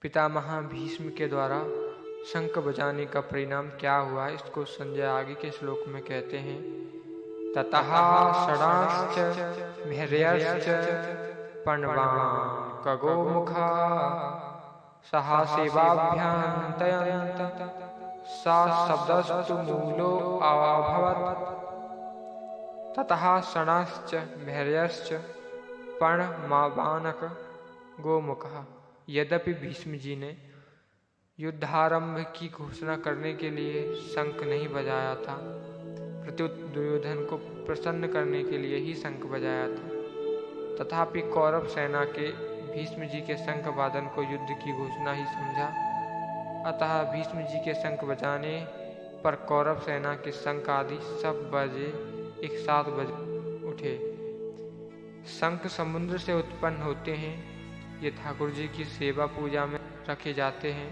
पितामह भीष्म के द्वारा शंख बजाने का परिणाम क्या हुआ, इसको संजय आगे के श्लोक में कहते हैं। ततः षडांश्च भैर्यश्च पण्वान् खगोमुखा सहासेवाभ्यन्तयन्त सा शब्दस्तु मूलो अभवत्। ततः षडांश्च भैर्यश्च पण्वानक गोमुखः। यद्यपि भीष्म जी ने युद्धारंभ की घोषणा करने के लिए शंख नहीं बजाया था, प्रत्युत दुर्योधन को प्रसन्न करने के लिए ही शंख बजाया था, तथापि कौरव सेना के भीष्म जी के शंख वादन को युद्ध की घोषणा ही समझा। अतः भीष्म जी के शंख बजाने पर कौरव सेना के शंख आदि सब बजे एक साथ बज उठे। शंख समुद्र से उत्पन्न होते हैं। ये ठाकुर जी की सेवा पूजा में रखे जाते हैं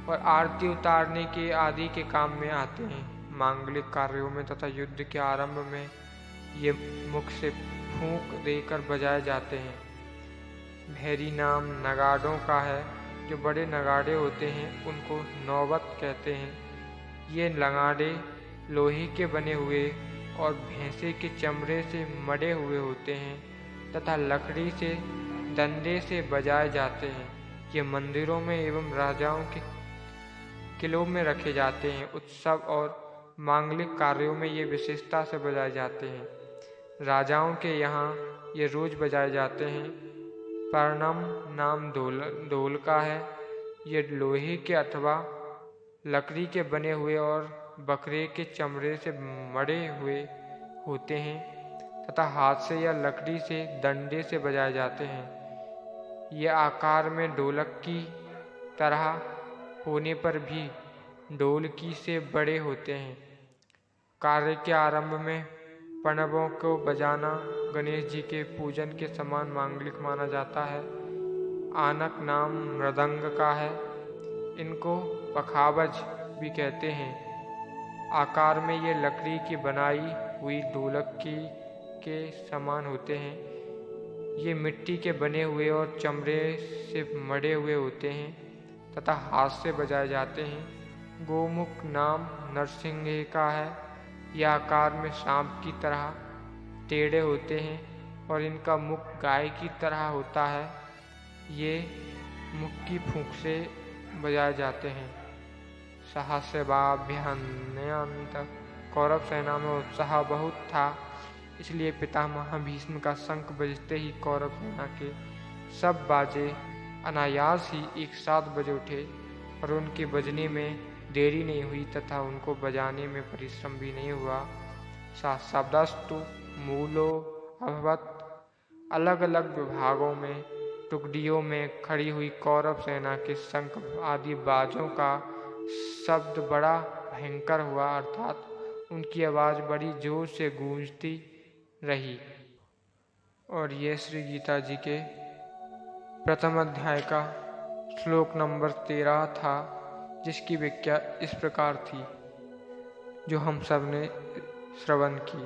और आरती उतारने के आदि के काम में आते हैं। मांगलिक कार्यों में तथा युद्ध के आरंभ में ये मुख से फूंक देकर बजाए जाते हैं। भैरी नाम नगाड़ों का है। जो बड़े नगाड़े होते हैं उनको नौबत कहते हैं। ये नगाड़े लोहे के बने हुए और भैंसे के चमड़े से मढ़े हुए होते हैं तथा लकड़ी से डंडे से बजाए जाते हैं। ये मंदिरों में एवं राजाओं के किलों में रखे जाते हैं। उत्सव और मांगलिक कार्यों में ये विशेषता से बजाए जाते हैं। राजाओं के यहाँ ये रोज बजाए जाते हैं। पर्णम नाम ढोल का है। ये लोहे के अथवा लकड़ी के बने हुए और बकरे के चमड़े से मढ़े हुए होते हैं तथा हाथ से या लकड़ी से डंडे से बजाए जाते हैं। ये आकार में ढोलक की तरह होने पर भी ढोलकी से बड़े होते हैं। कार्य के आरंभ में पणवों को बजाना गणेश जी के पूजन के समान मांगलिक माना जाता है। आनक नाम मृदंग का है। इनको पखावज भी कहते हैं। आकार में ये लकड़ी की बनाई हुई ढोलकी के समान होते हैं। ये मिट्टी के बने हुए और चमड़े से मढ़े हुए होते हैं तथा हाथ से बजाए जाते हैं। गोमुख नाम नरसिंह का है। यह आकार में सांप की तरह टेढ़े होते हैं और इनका मुख गाय की तरह होता है। ये मुख की फूंक से बजाए जाते हैं। सहस्राभ्यन्तयन्त। कौरव सेना में उत्साह बहुत था, इसलिए पितामह भीष्म का शंख बजते ही कौरव सेना के सब बाजे अनायास ही एक साथ बज उठे और उनके बजने में देरी नहीं हुई तथा उनको बजाने में परिश्रम भी नहीं हुआ। सा शब्दस्तु मूलो अभवत्। अलग अलग विभागों में टुकड़ियों में खड़ी हुई कौरव सेना के शंख आदि बाजों का शब्द बड़ा भयंकर हुआ, अर्थात उनकी आवाज़ बड़ी जोर से गूंजती रही। और ये श्री गीता जी के प्रथम अध्याय का श्लोक नंबर 13 था, जिसकी व्याख्या इस प्रकार थी, जो हम सब ने श्रवण की।